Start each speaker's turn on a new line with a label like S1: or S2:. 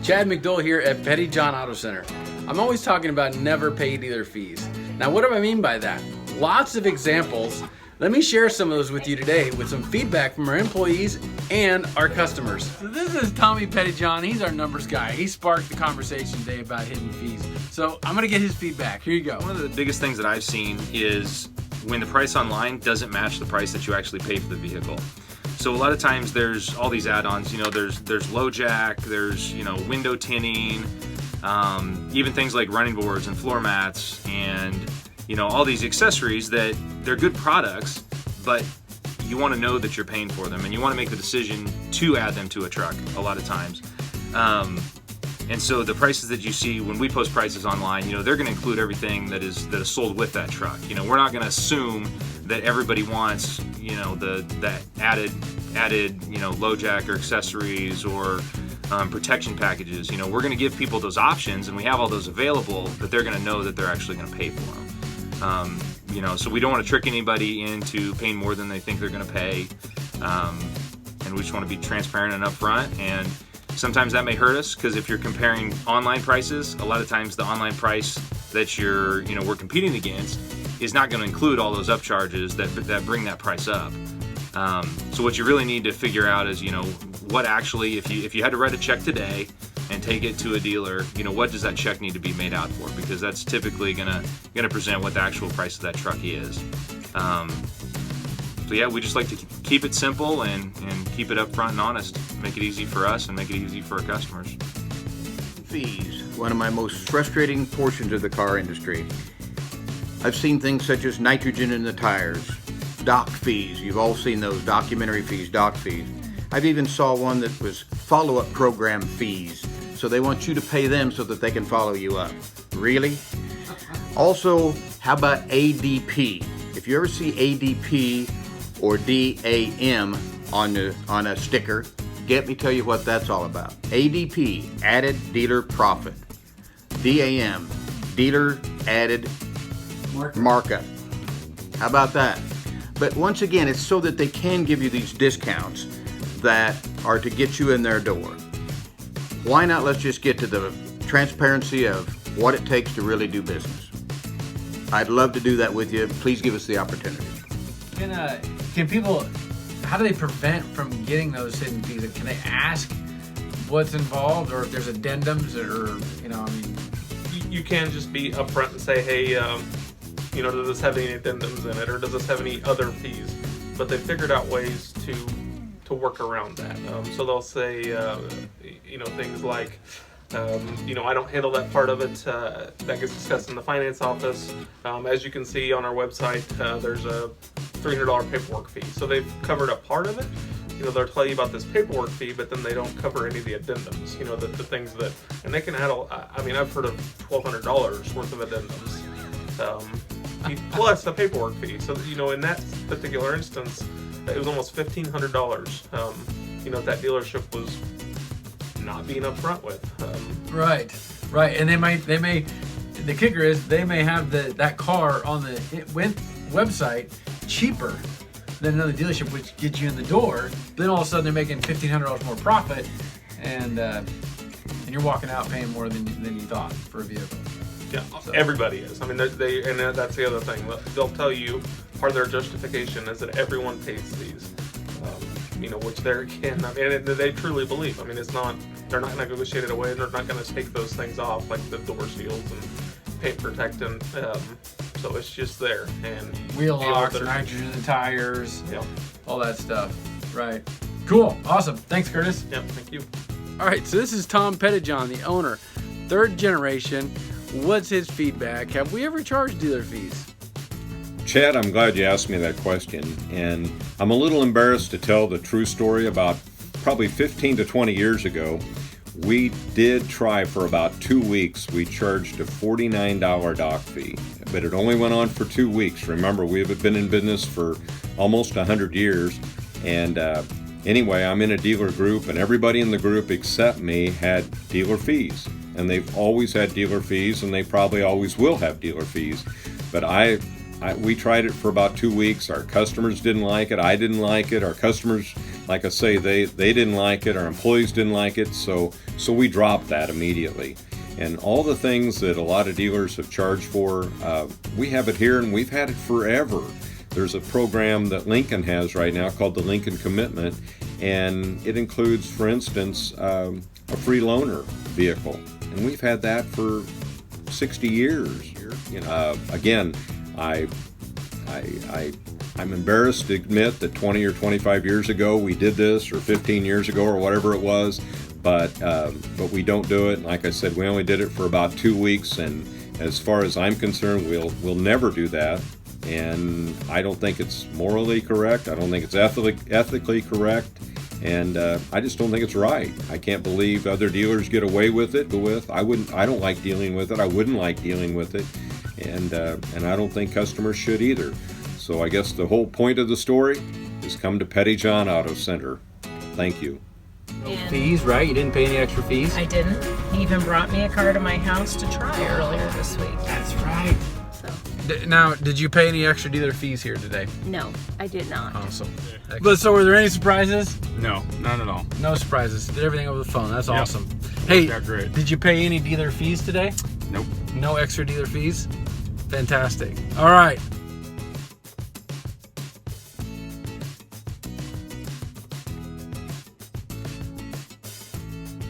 S1: Chad McDole here at Pettijohn Auto Center. I'm always talking about never pay dealer fees. Now what do I mean by that? Lots of examples. Let me share some of those with you today with some feedback from our employees and our customers. So this is Tommy Pettijohn. He's our numbers guy. He sparked the conversation today about hidden fees. So I'm gonna get his feedback. Here you go.
S2: One of the biggest things that I've seen is when the price online doesn't match the price that you actually pay for the vehicle. So a lot of times there's all these add-ons, there's low jack, there's, window tinting, even things like running boards and floor mats and, all these accessories that they're good products, but you want to know that you're paying for them and you want to make the decision to add them to a truck a lot of times. And so the prices that you see when we post prices online, they're going to include everything that is sold with that truck. We're not going to assume that everybody wants, that added, low jack or accessories or protection packages. We're going to give people those options, and we have all those available, but they're going to know that they're actually going to pay for them. So we don't want to trick anybody into paying more than they think they're going to pay, and we just want to be transparent and upfront. And sometimes that may hurt us because if you're comparing online prices, a lot of times the online price that we're competing against is not going to include all those upcharges that bring that price up. So what you really need to figure out is, what actually, if you had to write a check today and take it to a dealer, what does that check need to be made out for? Because that's typically gonna present what the actual price of that truck is. So yeah, we just like to keep it simple and keep it upfront and honest. Make it easy for us and make it easy for our customers.
S3: Fees, one of my most frustrating portions of the car industry. I've seen things such as nitrogen in the tires, dock fees. You've all seen those, documentary fees, dock fees. I've even saw one that was follow-up program fees. So they want you to pay them so that they can follow you up. Really? Also, how about ADP? If you ever see ADP or DAM on a sticker, let me tell you what that's all about. ADP, added dealer profit. DAM, dealer added markup. How about that? But once again, it's so that they can give you these discounts that are to get you in their door. Why not let's just get to the transparency of what it takes to really do business? I'd love to do that with you. Please give us the opportunity.
S1: Can people, how do they prevent from getting those hidden fees? Can they ask what's involved or if there's addendums or,
S4: You can just be upfront and say, hey, does this have any addendums in it, or does this have any other fees? But they figured out ways to work around that. So they'll say, things like, I don't handle that part of it. That gets discussed in the finance office. As you can see on our website, there's a $300 paperwork fee. So they've covered a part of it. They'll tell you about this paperwork fee, but then they don't cover any of the addendums. The things that, and they can add. I've heard of $1,200 worth of addendums. Plus the paperwork fee. So, in that particular instance, it was almost $1,500, that dealership was not being upfront with.
S1: Right. And they may, the kicker is they may have that car on the website cheaper than another dealership, which gets you in the door. Then all of a sudden they're making $1,500 more profit, and you're walking out paying more than you thought for a vehicle.
S4: Yeah, so. Everybody is. And that's the other thing. They'll tell you part of their justification is that everyone pays these, which they truly believe. They're not negotiated away. They're not going to take those things off, like the door seals and paint protectant. So it's just there. And
S1: wheel locks, nitrogen in the tires,
S4: yep.
S1: All that stuff. Right. Cool. Awesome. Thanks, Curtis.
S4: Yep. Thank you.
S1: All right. So this is Tom Pettijohn, the owner, third generation. What's his feedback? Have we ever charged dealer fees?
S5: Chad, I'm glad you asked me that question, and I'm a little embarrassed to tell the true story. About probably 15 to 20 years ago, we did try for about 2 weeks. We charged a $49 dock fee, but it only went on for 2 weeks. Remember, we have been in business for almost 100 years, and anyway, I'm in a dealer group, and everybody in the group except me had dealer fees. And they've always had dealer fees, and they probably always will have dealer fees. But we tried it for about 2 weeks. Our customers didn't like it. I didn't like it. Our customers, like I say, they didn't like it. Our employees didn't like it. So So we dropped that immediately. And all the things that a lot of dealers have charged for, we have it here and we've had it forever. There's a program that Lincoln has right now called the Lincoln Commitment, and it includes, for instance, a free loaner vehicle. And we've had that for 60 years. Again, I'm embarrassed to admit that 20 or 25 years ago we did this, or 15 years ago, or whatever it was. But we don't do it. And like I said, we only did it for about 2 weeks, and as far as I'm concerned, we'll never do that. And I don't think it's morally correct. I don't think it's ethically correct, and I just don't think it's right. I can't believe other dealers get away with it. I don't like dealing with it. I wouldn't like dealing with it, and I don't think customers should either. So I guess the whole point of the story is come to Pettijohn Auto Center. Thank you.
S6: And
S1: Fees, right? You didn't pay any extra fees?
S6: I didn't. He even brought me a car to my house to try earlier this week.
S1: That's right.
S6: So,
S1: Now, did you pay any extra dealer fees here today?
S6: no, I did not.
S1: Awesome. But so were there any surprises?
S7: No, not at all.
S1: No surprises. Did everything over the phone. That's
S7: Yep.
S1: awesome. Hey,
S7: Worked out great.
S1: did you pay any dealer fees today?
S7: Nope.
S1: No extra dealer fees? Fantastic. All right.